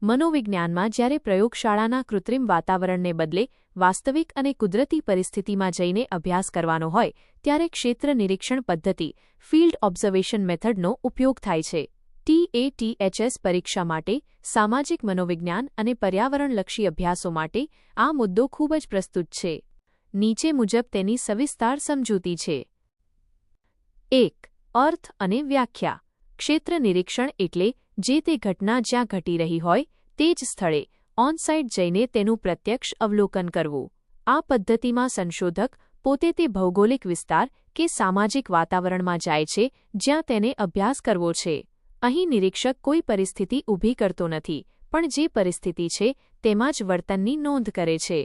મનોવિજ્ઞાનમાં જ્યારે પ્રયોગશાળાના કૃત્રિમ વાતાવરણને બદલે વાસ્તવિક અને કુદરતી પરિસ્થિતિમાં જઈને અભ્યાસ કરવાનો હોય ત્યારે ક્ષેત્ર નિરીક્ષણ પદ્ધતિ ફિલ્ડ ઓબ્ઝર્વેશન મેથડનો ઉપયોગ થાય છે. TATHS પરીક્ષા માટે, સામાજિક મનોવિજ્ઞાન અને પર્યાવરણલક્ષી અભ્યાસો માટે આ મુદ્દો ખૂબ જ પ્રસ્તુત છે. નીચે મુજબ તેની સવિસ્તાર સમજૂતી છે. 1. અર્થ અને વ્યાખ્યા. ક્ષેત્ર નિરીક્ષણ એટલે જે તે ઘટના જ્યાં ઘટી રહી હોય તે જ સ્થળે ઓન-સાઇટ જઈને તેનું પ્રત્યક્ષ અવલોકન કરવું. આ પદ્ધતિમાં સંશોધક પોતે તે ભૌગોલિક વિસ્તાર કે સામાજિક વાતાવરણમાં જાય છે જ્યાં તેને અભ્યાસ કરવો છે. અહીં નિરીક્ષક કોઈ પરિસ્થિતિ ઊભી કરતો નથી, પણ જે પરિસ્થિતિ છે તેમાં જ વર્તનની નોંધ કરે છે.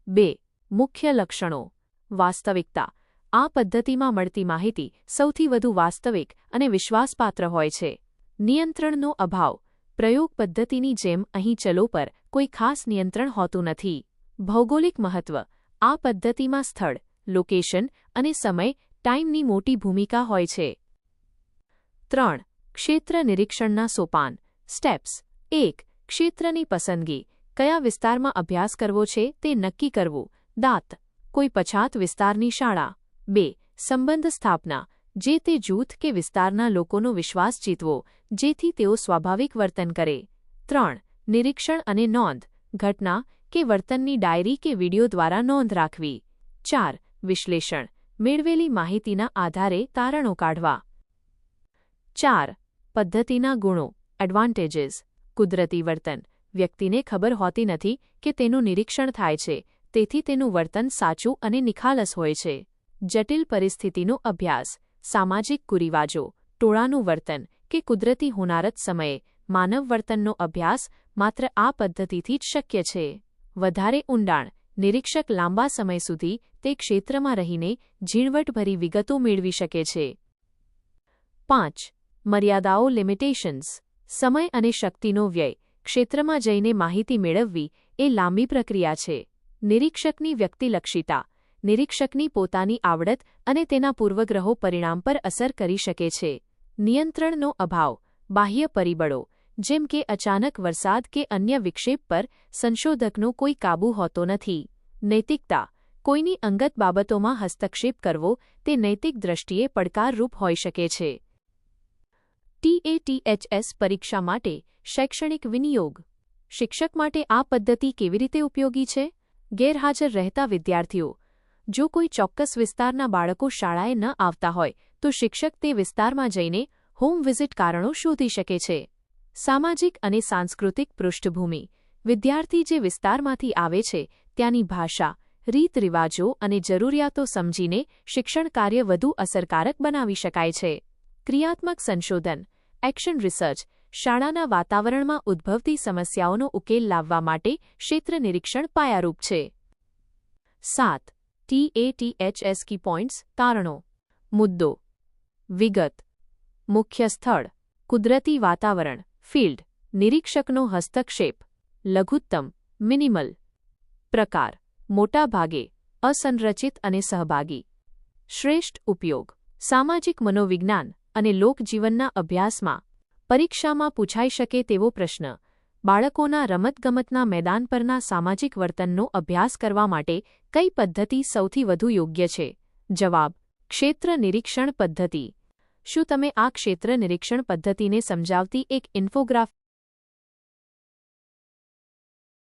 2. મુખ્ય લક્ષણો. વાસ્તવિકતા. આ પદ્ધતિમાં મળતી માહિતી સૌથી વધુ વાસ્તવિક અને વિશ્વાસપાત્ર હોય છે. નિયંત્રણનો અભાવ. પ્રયોગ પદ્ધતિની જેમ અહીં ચલો પર કોઈ ખાસ નિયંત્રણ હોતું નથી. ભૌગોલિક મહત્વ. આ પદ્ધતિમાં સ્થળ, લોકેશન અને સમય ટાઈમની મોટી ભૂમિકા હોય છે. 3. ક્ષેત્ર નિરીક્ષણના સોપાન. સ્ટેપ્સ. 1. ક્ષેત્રની પસંદગી. કયા વિસ્તારમાં અભ્યાસ કરવો છે તે નક્કી કરવું. દાત. કોઈ પછાત વિસ્તારની શાળા. 2. સંબંધ સ્થાપના. જે તે જૂથ કે વિસ્તારના લોકોનો વિશ્વાસ જીતવો, જેથી તેઓ સ્વાભાવિક વર્તન કરે. 3. નિરીક્ષણ અને નોંધ. ઘટના કે વર્તનની ડાયરી કે વિડિયો દ્વારા નોંધ રાખવી. 4. વિશ્લેષણ. મેળવેલી માહિતીના આધારે તારણો કાઢવા. 4. પદ્ધતિના ગુણો. એડવાન્ટેજીસ. કુદરતી વર્તન. વ્યક્તિને ખબર હોતી નથી કે તેનું નિરીક્ષણ થાય છે, તેથી તેનું વર્તન સાચું અને નિખાલસ હોય છે. જટિલ પરિસ્થિતિનો અભ્યાસ. સામાજિક કુરિવાજો, ટોળાનું વર્તન કે કુદરતી હોનારત સમયે માનવ વર્તનનો અભ્યાસ માત્ર આ પદ્ધતિથી જ શક્ય છે. વધારે ઊંડાણ. નિરીક્ષક લાંબા સમય સુધી તે ક્ષેત્રમાં રહીને ઝીણવટભરી વિગતો મેળવી શકે છે. 5. મર્યાદાઓ લિમિટેશન્સ. સમય અને શક્તિનો વ્યય. ક્ષેત્રમાં જઈને માહિતી મેળવવી એ લાંબી પ્રક્રિયા છે. નિરીક્ષકની વ્યક્તિલક્ષીતા. નિરીક્ષકની પોતાની આવડત અને તેના પૂર્વગ્રહો પરિણામ પર અસર કરી શકે છે. નિયંત્રણનો અભાવ. બાહ્ય પરિબળો જેમ કે અચાનક વરસાદ કે અન્ય વિક્ષેપ પર સંશોધકનો કોઈ કાબૂ હોતો નથી. નૈતિકતા. કોઈની અંગત બાબતોમાં હસ્તક્ષેપ કરવો તે નૈતિક દૃષ્ટિએ પડકારરૂપ હોઈ શકે છે. TATHS પરીક્ષા માટે શૈક્ષણિક વિનિયોગ. શિક્ષક માટે આ પદ્ધતિ કેવી રીતે ઉપયોગી છે? ગેરહાજર રહેતા વિદ્યાર્થીઓ. જો કોઈ ચોક્કસ વિસ્તારના બાળકો શાળાએ ન આવતા હોય તો શિક્ષક તે વિસ્તારમાં જઈને હોમ વિઝિટ કારણો શોધી શકે છે. સામાજિક અને સાંસ્કૃતિક પૃષ્ઠભૂમિ. વિદ્યાર્થી જે વિસ્તારમાંથી આવે છે ત્યાંની ભાષા, રીતરિવાજો અને જરૂરિયાતો સમજીને શિક્ષણ કાર્ય વધુ અસરકારક બનાવી શકાય છે. ક્રિયાત્મક સંશોધન. Action research. શાળાના વાતાવરણમાં ઉદ્ભવતી સમસ્યાઓનો ઉકેલ લાવવા માટે ક્ષેત્ર નિરીક્ષણ પાયારૂપ છે. 7. TATHS key points. તારણો. મુદ્દો. વિગત. મુખ્ય સ્થળ. કુદરતી વાતાવરણ. ફિલ્ડ. નિરીક્ષકનો હસ્તક્ષેપ. લઘુત્તમ. મિનિમલ. પ્રકાર. મોટા ભાગે. અસંરચિત અને સહભાગી. શ્રેષ્ઠ ઉપયોગ. સામાજિક મનોવિજ્ઞાન અને લોકજીવનના અભ્યાસમાં. પરીક્ષામાં પૂછાઈ શકે તેવો પ્રશ્ન. બાળકોના રમતગમતના મેદાન પરના સામાજિક વર્તનનો અભ્યાસ કરવા માટે કઈ પદ્ધતિ સૌથી વધુ યોગ્ય છે? જવાબ. ક્ષેત્ર નિરીક્ષણ પદ્ધતિ. શું તમે આ ક્ષેત્ર નિરીક્ષણ પદ્ધતિને સમજાવતી એક ઇન્ફોગ્રાફિક